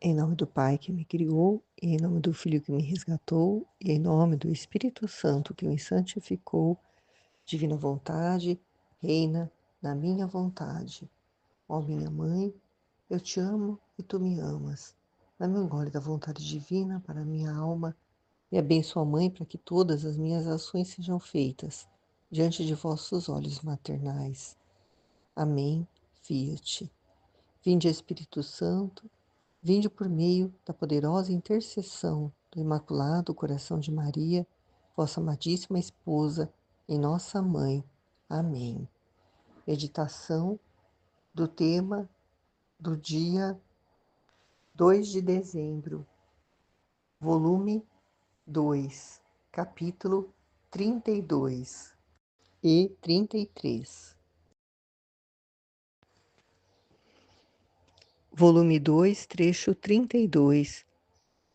Em nome do Pai que me criou, e em nome do Filho que me resgatou, e em nome do Espírito Santo que me santificou, divina vontade, reina na minha vontade. Ó minha mãe, eu te amo e tu me amas. Dá-me um gole da vontade divina para a minha alma e abençoa a mãe para que todas as minhas ações sejam feitas diante de vossos olhos maternais. Amém. Fiat. Vinde, Espírito Santo, vinde por meio da poderosa intercessão do Imaculado Coração de Maria, vossa amadíssima esposa e nossa mãe. Amém. Meditação do tema do dia 2 de dezembro, volume 2, capítulo 32 e 33. Volume 2, trecho 32.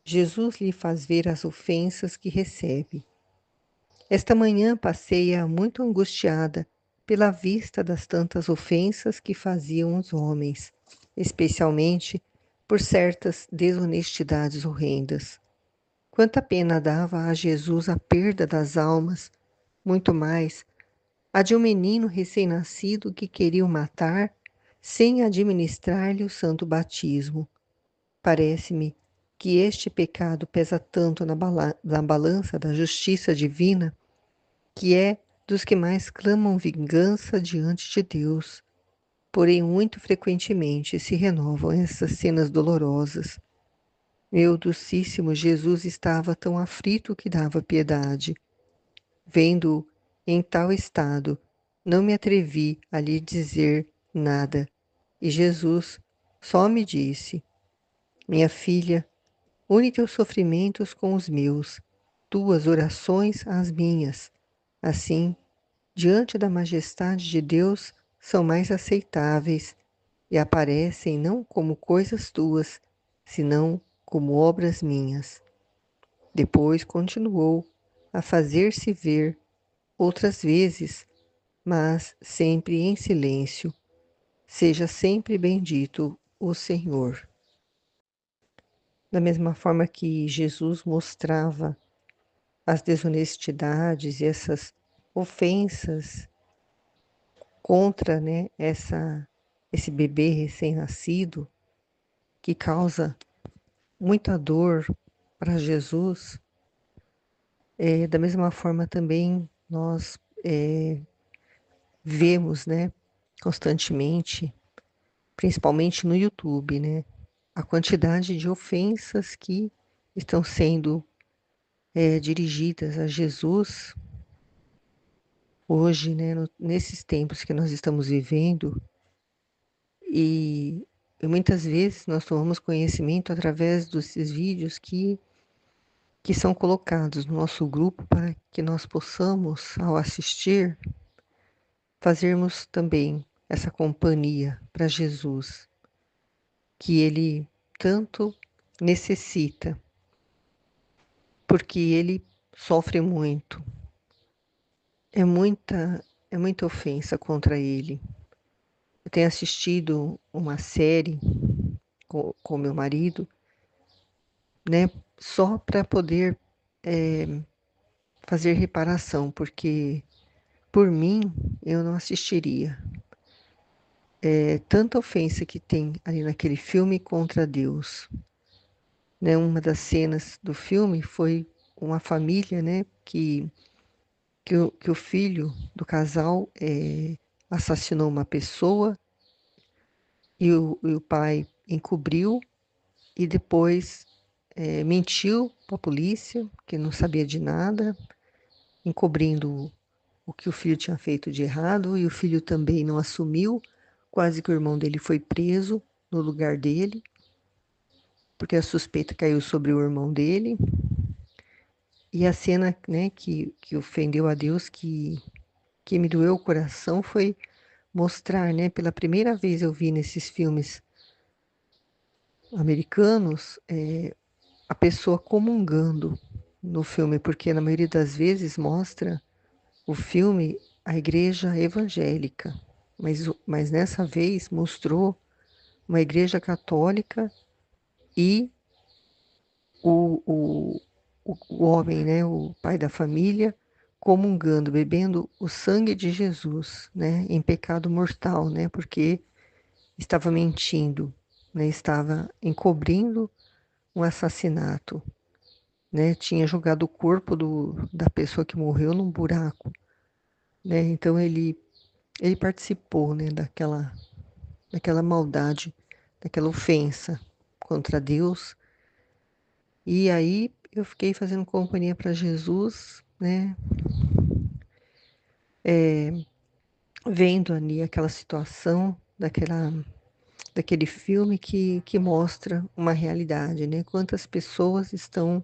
Jesus lhe faz ver as ofensas que recebe. Esta manhã passei-a muito angustiada pela vista das tantas ofensas que faziam os homens, especialmente por certas desonestidades horrendas. Quanta pena dava a Jesus a perda das almas, muito mais a de um menino recém-nascido que queriam matar sem administrar-lhe o santo batismo. Parece-me que este pecado pesa tanto na balança da justiça divina, que é dos que mais clamam vingança diante de Deus. Porém, muito frequentemente se renovam essas cenas dolorosas. Meu docíssimo Jesus estava tão aflito que dava piedade. Vendo-o em tal estado, não me atrevi a lhe dizer nada. E Jesus só me disse: Minha filha, une teus sofrimentos com os meus, tuas orações às minhas. Assim, diante da majestade de Deus, são mais aceitáveis e aparecem não como coisas tuas, senão como obras minhas. Depois continuou a fazer-se ver outras vezes, mas sempre em silêncio. Seja sempre bendito o Senhor. Da mesma forma que Jesus mostrava as desonestidades e essas ofensas contra, né, esse bebê recém-nascido, que causa muita dor para Jesus, da mesma forma também nós vemos, né, constantemente, principalmente no YouTube, né, a quantidade de ofensas que estão sendo dirigidas a Jesus hoje, né, nesses tempos que nós estamos vivendo, e, e muitas vezes nós tomamos conhecimento através desses vídeos que são colocados no nosso grupo para que nós possamos, ao assistir, fazermos também essa companhia para Jesus, que Ele tanto necessita, porque Ele sofre muito. É muita ofensa contra Ele. Eu tenho assistido uma série com meu marido, né, só para poder fazer reparação, porque por mim eu não assistiria. É tanta ofensa que tem ali naquele filme contra Deus, né? Uma das cenas do filme foi uma família, né, que o filho do casal assassinou uma pessoa e o pai encobriu e depois mentiu para a polícia, que não sabia de nada, encobrindo o que o filho tinha feito de errado, e o filho também não assumiu. Quase que o irmão dele foi preso no lugar dele, porque a suspeita caiu sobre o irmão dele. E a cena, né, que ofendeu a Deus, que me doeu o coração, foi mostrar, né, pela primeira vez eu vi nesses filmes americanos, a pessoa comungando no filme, porque na maioria das vezes mostra o filme a igreja evangélica, mas nessa vez mostrou uma igreja católica e o, o homem, né, o pai da família, comungando, bebendo o sangue de Jesus, né, em pecado mortal, né, porque estava mentindo, né, estava encobrindo um assassinato, né, tinha jogado o corpo da pessoa que morreu num buraco, né, então ele participou, né, daquela maldade, daquela ofensa contra Deus. E aí eu fiquei fazendo companhia para Jesus, né, vendo ali aquela situação, daquele filme que mostra uma realidade, né? Quantas pessoas estão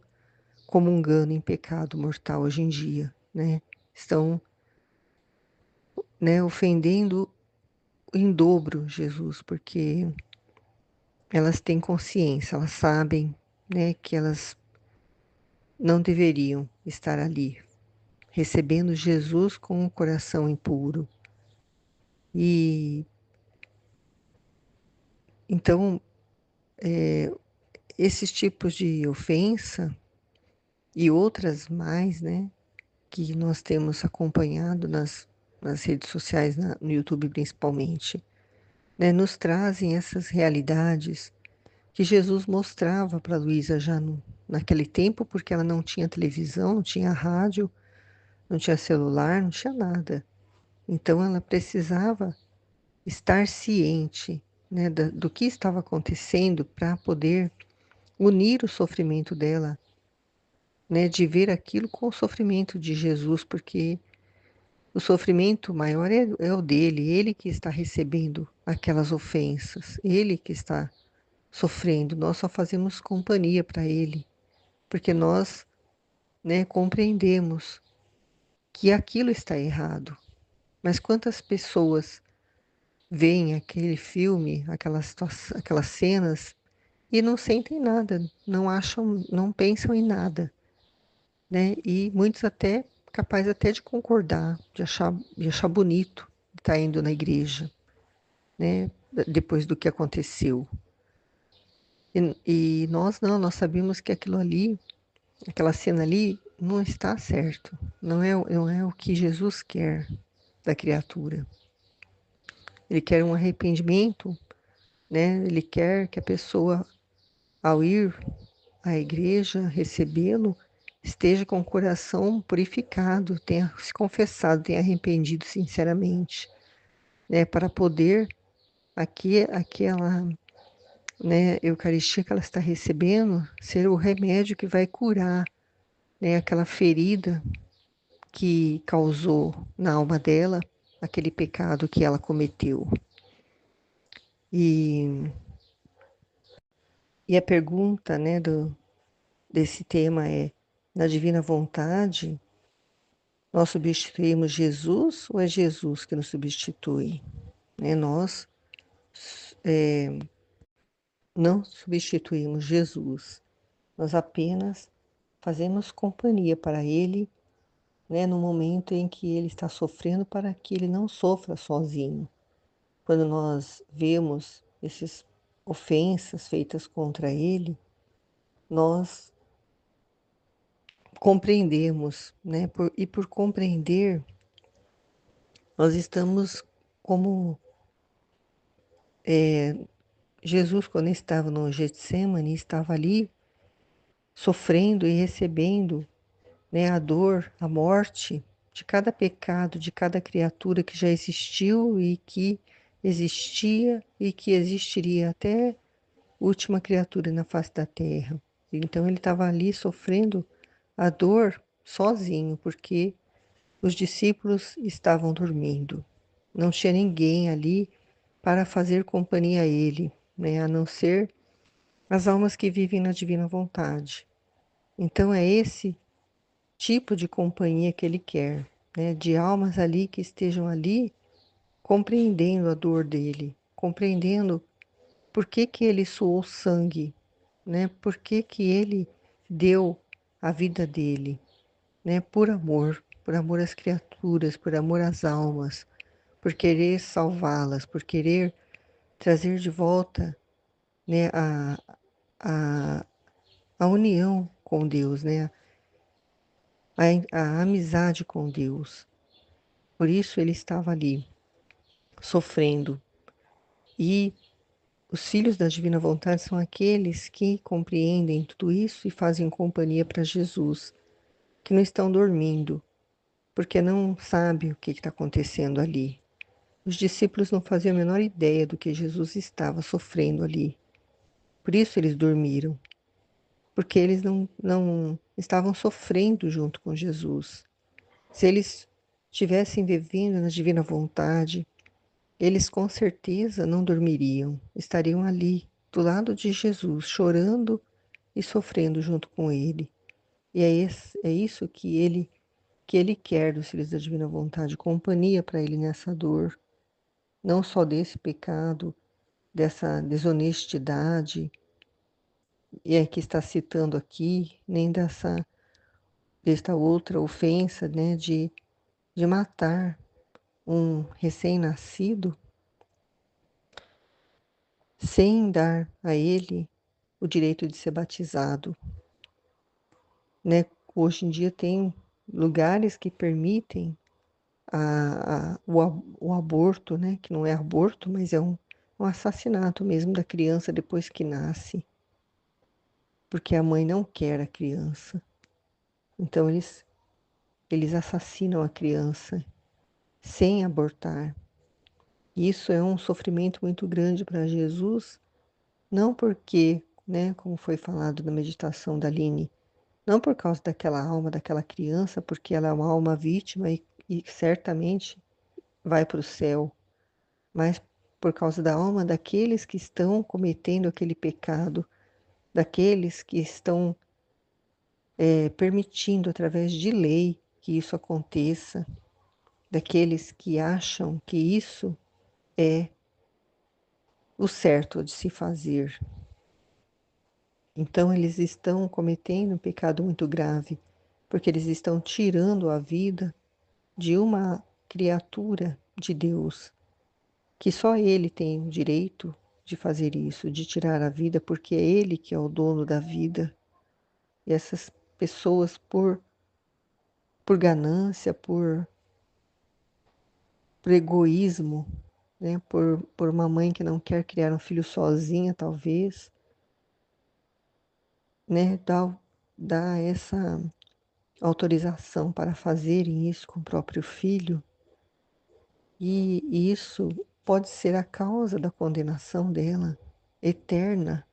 comungando em pecado mortal hoje em dia, né? Estão, né, ofendendo em dobro Jesus, porque elas têm consciência, elas sabem, né, que elas não deveriam estar ali, recebendo Jesus com o coração impuro. E então, esses tipos de ofensa e outras mais, né, que nós temos acompanhado nas redes sociais, no YouTube principalmente, né, nos trazem essas realidades que Jesus mostrava para Luísa já naquele tempo, porque ela não tinha televisão, não tinha rádio, não tinha celular, não tinha nada. Então ela precisava estar ciente, né, do que estava acontecendo para poder unir o sofrimento dela, né, de ver aquilo com o sofrimento de Jesus, porque o sofrimento maior é o dele, ele que está recebendo aquelas ofensas, ele que está sofrendo. Nós só fazemos companhia para ele, porque nós, né, compreendemos que aquilo está errado. Mas quantas pessoas veem aquele filme, aquelas cenas e não sentem nada, não acham, não pensam em nada, né? E muitos até capazes até de concordar, de achar bonito estar indo na igreja, né? Depois do que aconteceu. E nós não, nós sabemos que aquilo ali, aquela cena ali, não está certo. Não é o que Jesus quer da criatura. Ele quer um arrependimento, né? Ele quer que a pessoa, ao ir à igreja, recebê-lo, esteja com o coração purificado, tenha se confessado, tenha arrependido sinceramente, né? Para poder aquela, né, Eucaristia que ela está recebendo ser o remédio que vai curar, né, aquela ferida que causou na alma dela aquele pecado que ela cometeu. E, e a pergunta, né, desse tema é: na divina vontade, nós substituímos Jesus ou é Jesus que nos substitui? Né? Nós não substituímos Jesus, nós apenas fazemos companhia para Ele, né, no momento em que Ele está sofrendo, para que Ele não sofra sozinho. Quando nós vemos essas ofensas feitas contra Ele, nós compreendemos, né? E por compreender, nós estamos como Jesus, quando estava no Getsemane, estava ali sofrendo e recebendo, né, a dor, a morte de cada pecado, de cada criatura que já existiu e que existia e que existiria até a última criatura na face da terra. Então ele estava ali sofrendo a dor sozinho, porque os discípulos estavam dormindo. Não tinha ninguém ali para fazer companhia a ele, né, a não ser as almas que vivem na divina vontade. Então é esse tipo de companhia que ele quer, né, de almas ali que estejam ali compreendendo a dor dele, compreendendo por que que ele suou sangue, né, por que que ele deu a vida dele, né, por amor às criaturas, por amor às almas, por querer salvá-las, por querer trazer de volta, né, a, a união com Deus, né? A amizade com Deus. Por isso ele estava ali, sofrendo. E os filhos da divina vontade são aqueles que compreendem tudo isso e fazem companhia para Jesus, que não estão dormindo, porque não sabem o que está acontecendo ali. Os discípulos não faziam a menor ideia do que Jesus estava sofrendo ali. Por isso eles dormiram, porque eles não estavam sofrendo junto com Jesus. Se eles estivessem vivendo na divina vontade, eles com certeza não dormiriam, estariam ali, do lado de Jesus, chorando e sofrendo junto com ele. E é isso que ele quer dos filhos da divina vontade, companhia para ele nessa dor, não só desse pecado, dessa desonestidade, e é que está citando aqui, nem desta outra ofensa, né, de matar um recém-nascido sem dar a ele o direito de ser batizado, né? Hoje em dia tem lugares que permitem o aborto, né? Que não é aborto, mas é um assassinato mesmo da criança depois que nasce, porque a mãe não quer a criança. Então eles assassinam a criança sem abortar. Isso é um sofrimento muito grande para Jesus, não porque, né, como foi falado na meditação da Aline, não por causa daquela alma, daquela criança, porque ela é uma alma vítima e certamente vai para o céu, mas por causa da alma daqueles que estão cometendo aquele pecado, daqueles que estão permitindo através de lei que isso aconteça, daqueles que acham que isso é o certo de se fazer. Então eles estão cometendo um pecado muito grave, porque eles estão tirando a vida de uma criatura de Deus, que só Ele tem o direito de fazer isso, de tirar a vida, porque é Ele que é o dono da vida. E essas pessoas, por ganância, por egoísmo, né, por uma mãe que não quer criar um filho sozinha, talvez, né, dá essa autorização para fazerem isso com o próprio filho, e isso pode ser a causa da condenação dela eterna.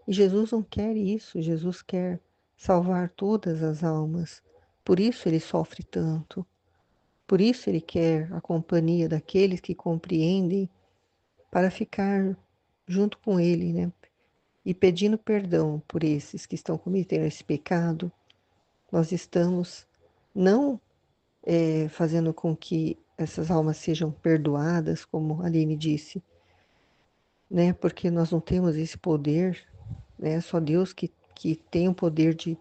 E Jesus não quer isso, Jesus quer salvar todas as almas. Por isso ele sofre tanto. Por isso ele quer a companhia daqueles que compreendem para ficar junto com ele, né? E pedindo perdão por esses que estão cometendo esse pecado. Nós estamos não fazendo com que essas almas sejam perdoadas, como a Aline disse, né? Porque nós não temos esse poder, né? Só Deus que tem o poder de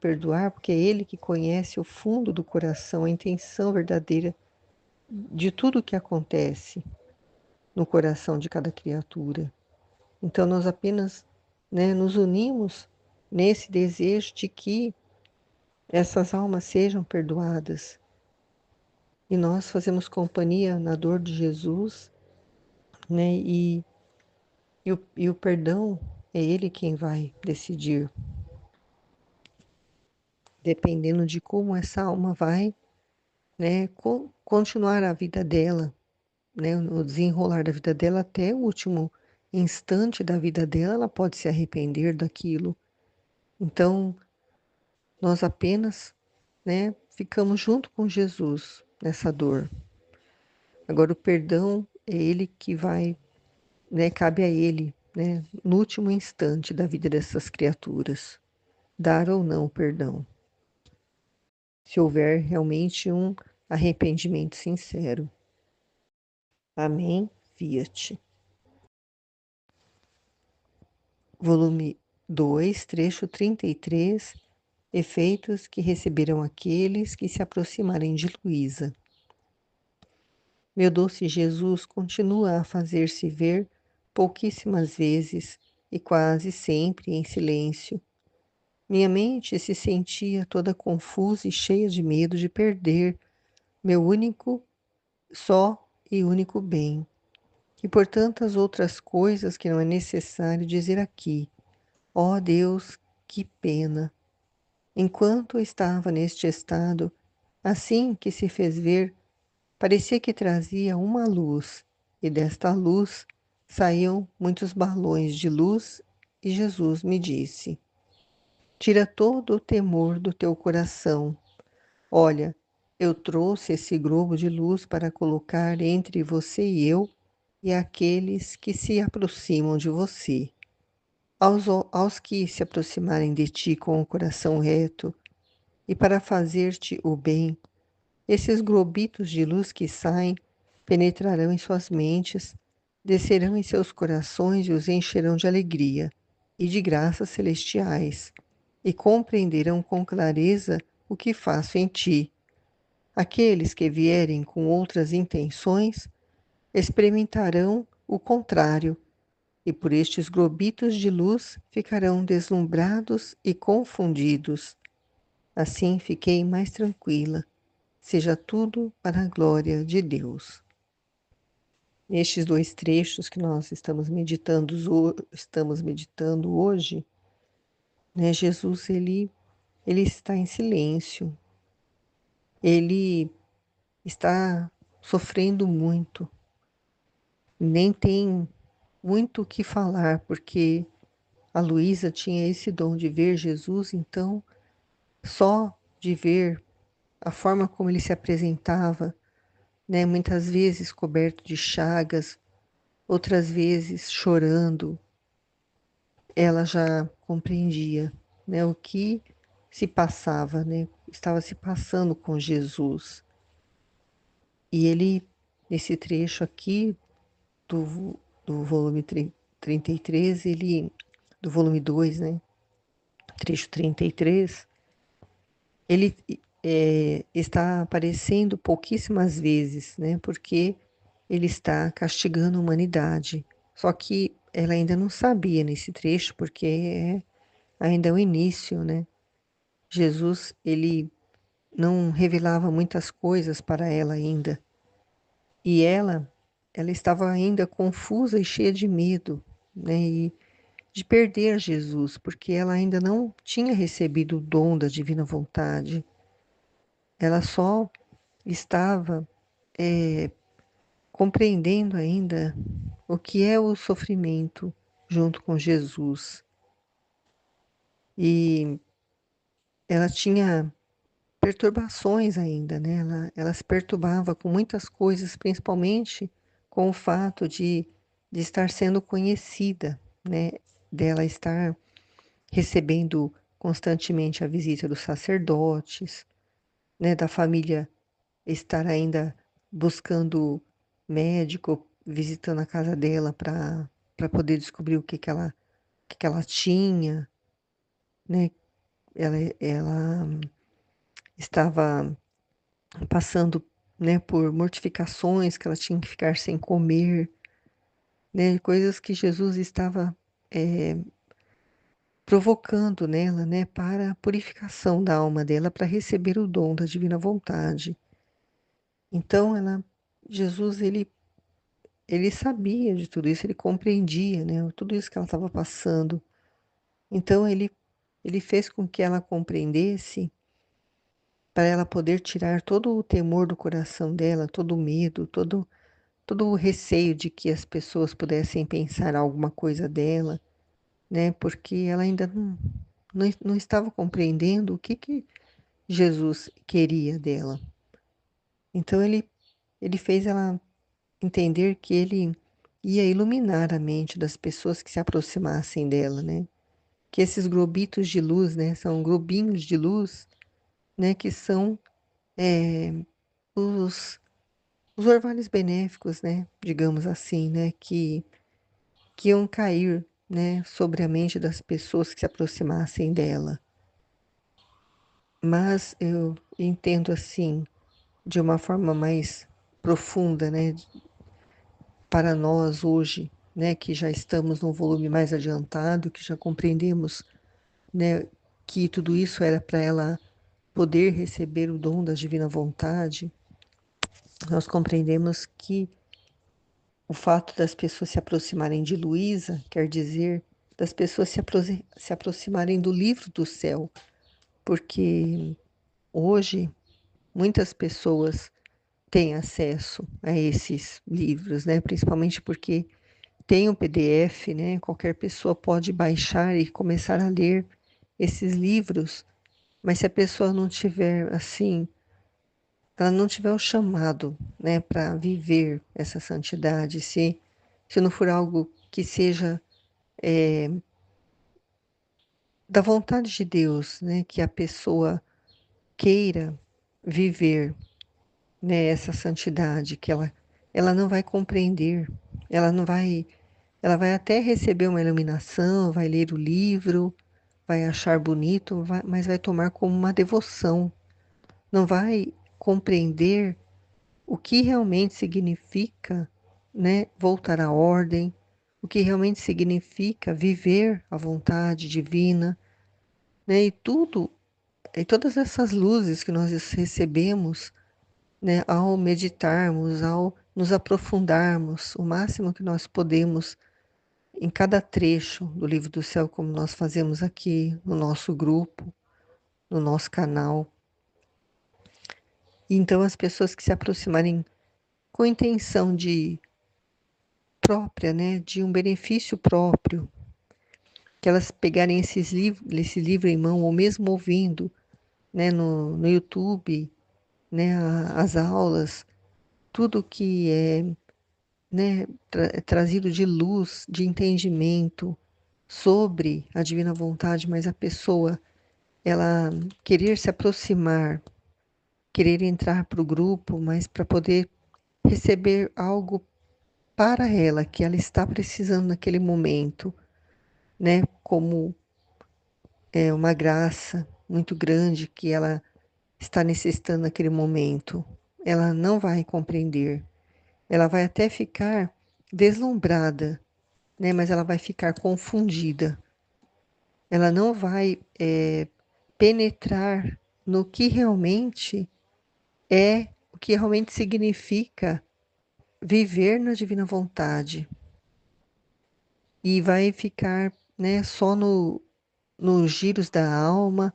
perdoar, porque é Ele que conhece o fundo do coração, a intenção verdadeira de tudo o que acontece no coração de cada criatura. Então nós apenas, né, nos unimos nesse desejo de que essas almas sejam perdoadas. E nós fazemos companhia na dor de Jesus, né? E o perdão é Ele quem vai decidir, dependendo de como essa alma vai, né, continuar a vida dela, né, no desenrolar da vida dela até o último instante da vida dela, ela pode se arrepender daquilo. Então, nós apenas, né, ficamos junto com Jesus nessa dor. Agora, o perdão é Ele que vai, né, cabe a Ele, né, no último instante da vida dessas criaturas, dar ou não o perdão, se houver realmente um arrependimento sincero. Amém. Fiat. Volume 2, trecho 33. Efeitos que receberão aqueles que se aproximarem de Luísa. Meu doce Jesus continua a fazer-se ver pouquíssimas vezes e quase sempre em silêncio. Minha mente se sentia toda confusa e cheia de medo de perder meu único, só e único bem. E por tantas outras coisas que não é necessário dizer aqui. Ó Deus, que pena! Enquanto eu estava neste estado, assim que se fez ver, parecia que trazia uma luz, e desta luz saíam muitos balões de luz, e Jesus me disse: Tira todo o temor do teu coração. Olha, eu trouxe esse globo de luz para colocar entre você e aqueles que se aproximam de você. Aos que se aproximarem de ti com o coração reto e para fazer-te o bem, esses globitos de luz que saem penetrarão em suas mentes, descerão em seus corações e os encherão de alegria e de graças celestiais, e compreenderão com clareza o que faço em ti. Aqueles que vierem com outras intenções experimentarão o contrário, e por estes globitos de luz ficarão deslumbrados e confundidos. Assim fiquei mais tranquila. Seja tudo para a glória de Deus. Nestes dois trechos que nós estamos meditando hoje, né, Jesus ele está em silêncio. Ele está sofrendo muito. Nem tem muito o que falar, porque a Luísa tinha esse dom de ver Jesus, então só de ver a forma como ele se apresentava, né, muitas vezes coberto de chagas, outras vezes chorando, ela já compreendia, né, o que se passava, né, estava se passando com Jesus. E ele, nesse trecho aqui do volume 33, do volume 2, né, trecho 33, ele está aparecendo pouquíssimas vezes, né, porque ele está castigando a humanidade. Só que ela ainda não sabia nesse trecho, porque ainda é o início, né? Jesus, ele não revelava muitas coisas para ela ainda. E ela estava ainda confusa e cheia de medo, né? E de perder Jesus, porque ela ainda não tinha recebido o dom da divina vontade. Ela só estava compreendendo ainda o que é o sofrimento junto com Jesus. E ela tinha perturbações ainda, né? Ela se perturbava com muitas coisas, principalmente com o fato de estar sendo conhecida, né? Dela estar recebendo constantemente a visita dos sacerdotes, né? Da família estar ainda buscando médico, visitando a casa dela para poder descobrir o que ela tinha, né? Ela estava passando, né, por mortificações que ela tinha que ficar sem comer, né, coisas que Jesus estava provocando nela, né, para a purificação da alma dela, para receber o dom da divina vontade. Então, Jesus, ele sabia de tudo isso, ele compreendia, né, tudo isso que ela estava passando. Então, ele fez com que ela compreendesse, para ela poder tirar todo o temor do coração dela, todo o medo, todo o receio de que as pessoas pudessem pensar alguma coisa dela, né? Porque ela ainda não estava compreendendo o que Jesus queria dela. Então ele fez ela entender que ele ia iluminar a mente das pessoas que se aproximassem dela, né? Que esses globitos de luz, né, são globinhos de luz, né, que são os, os orvalhos benéficos, né, digamos assim, né, que iam cair, né, sobre a mente das pessoas que se aproximassem dela. Mas eu entendo assim, de uma forma mais profunda, né, para nós hoje. né, que já estamos num volume mais adiantado, que já compreendemos, né, que tudo isso era para ela poder receber o dom da divina vontade, nós compreendemos que o fato das pessoas se aproximarem de Luísa quer dizer das pessoas se aproximarem do livro do céu, porque hoje muitas pessoas têm acesso a esses livros, né? Principalmente porque tem o PDF, né? Qualquer pessoa pode baixar e começar a ler esses livros, mas se a pessoa não tiver assim, ela não tiver o chamado, né, para viver essa santidade, se não for algo que seja da vontade de Deus, né, que a pessoa queira viver, né, essa santidade, que ela não vai compreender, ela não vai, ela vai até receber uma iluminação, vai ler o livro, vai achar bonito, mas vai tomar como uma devoção, não vai compreender o que realmente significa, né, voltar à ordem, o que realmente significa viver a vontade divina, né, e todas essas luzes que nós recebemos, né, ao meditarmos, ao nos aprofundarmos o máximo que nós podemos em cada trecho do Livro do Céu, como nós fazemos aqui no nosso grupo, no nosso canal. Então, as pessoas que se aproximarem com intenção de própria, né, de um benefício próprio, que elas pegarem esse livro em mão, ou mesmo ouvindo, né, no YouTube, né, as aulas, tudo que é, né, trazido de luz, de entendimento sobre a divina vontade, mas a pessoa, ela querer se aproximar, querer entrar para o grupo, mas para poder receber algo para ela, que ela está precisando naquele momento, né, como uma graça muito grande que ela está necessitando naquele momento. Ela não vai compreender. Ela vai até ficar deslumbrada, né? Mas ela vai ficar confundida. Ela não vai penetrar no que realmente o que realmente significa viver na divina vontade. E vai ficar, né, só nos giros da alma,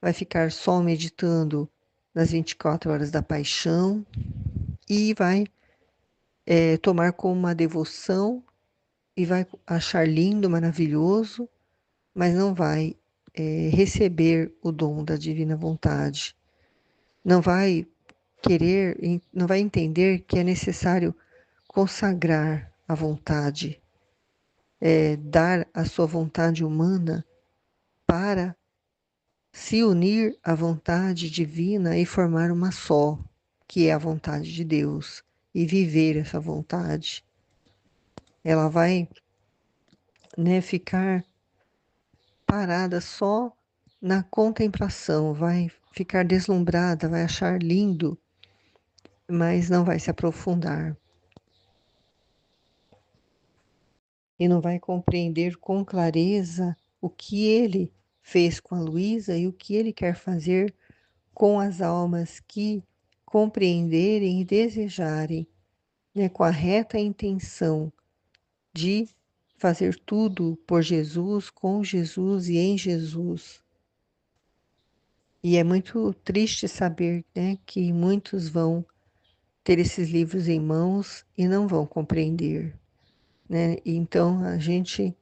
vai ficar só meditando nas 24 horas da paixão e vai tomar como uma devoção e vai achar lindo, maravilhoso, mas não vai receber o dom da divina vontade. Não vai querer, não vai entender que é necessário consagrar a vontade, dar a sua vontade humana para se unir à vontade divina e formar uma só, que é a vontade de Deus, e viver essa vontade. Ela vai, né, ficar parada só na contemplação, vai ficar deslumbrada, vai achar lindo, mas não vai se aprofundar e não vai compreender com clareza o que ele fez com a Luísa e o que ele quer fazer com as almas que compreenderem e desejarem, né, com a reta intenção de fazer tudo por Jesus, com Jesus e em Jesus. E é muito triste saber, né, que muitos vão ter esses livros em mãos e não vão compreender, né? E então a gente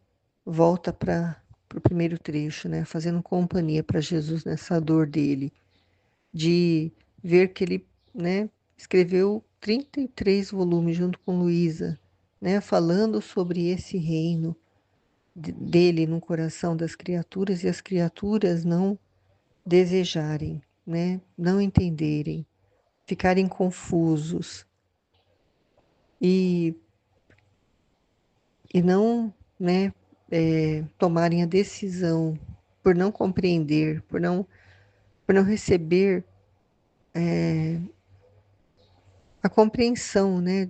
volta para o primeiro trecho, né, fazendo companhia para Jesus nessa dor dele, de ver que ele, né, escreveu 33 volumes junto com Luísa, né, falando sobre esse reino dele no coração das criaturas e as criaturas não desejarem, né, não entenderem, ficarem confusos e, e não, né, tomarem a decisão por não compreender, por não receber a compreensão, né,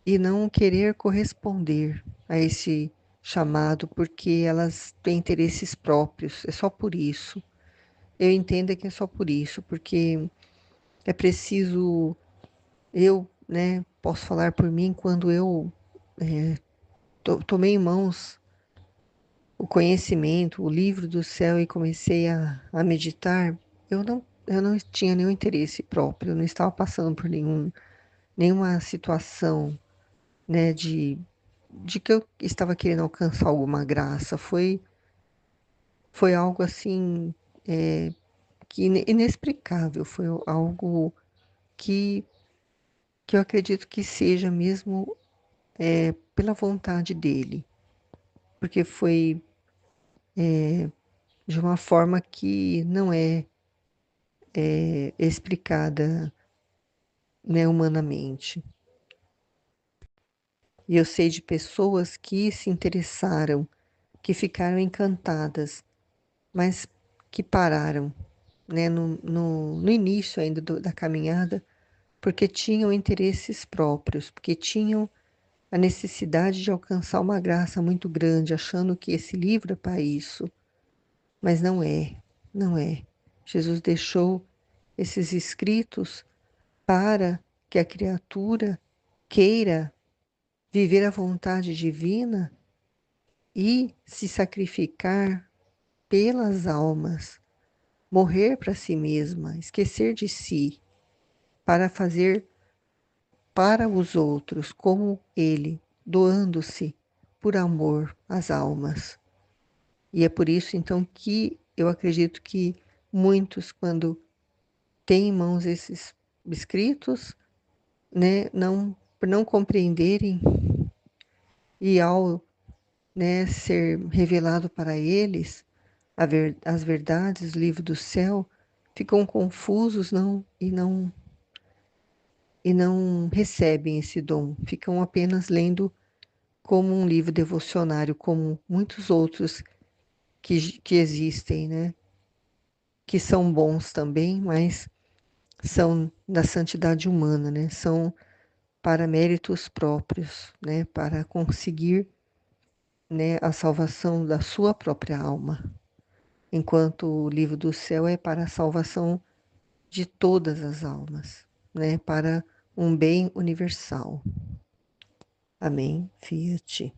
e não querer corresponder. a esse chamado porque elas têm interesses próprios. É só por isso. Eu entendo que é só por isso, porque é preciso, eu, né, posso falar por mim, quando eu tomei em mãos o conhecimento, o livro do céu e comecei a meditar, eu não tinha nenhum interesse próprio, eu não estava passando por nenhuma situação, né, de que eu estava querendo alcançar alguma graça. Foi algo assim, que inexplicável, foi algo que, que eu acredito que seja mesmo pela vontade dele, porque foi de uma forma que não é explicada, né, humanamente. E eu sei de pessoas que se interessaram, que ficaram encantadas, mas que pararam, né, no início ainda da caminhada, porque tinham interesses próprios, porque tinham a necessidade de alcançar uma graça muito grande, achando que esse livro é para isso, mas não é, não é. Jesus deixou esses escritos para que a criatura queira viver a vontade divina e se sacrificar pelas almas, morrer para si mesma, esquecer de si, para fazer para os outros como ele, doando-se por amor às almas. E é por isso então que eu acredito que muitos, quando têm em mãos esses escritos, né, por não compreenderem, e ao, né, ser revelado para eles as verdades, o livro do céu, ficam confusos, e não recebem esse dom, ficam apenas lendo como um livro devocionário, como muitos outros que existem, né? Que são bons também, mas são da santidade humana, né? São para méritos próprios, né? Para conseguir, né, a salvação da sua própria alma, enquanto o livro do céu é para a salvação de todas as almas, né? Para um bem universal. Amém. Fiat.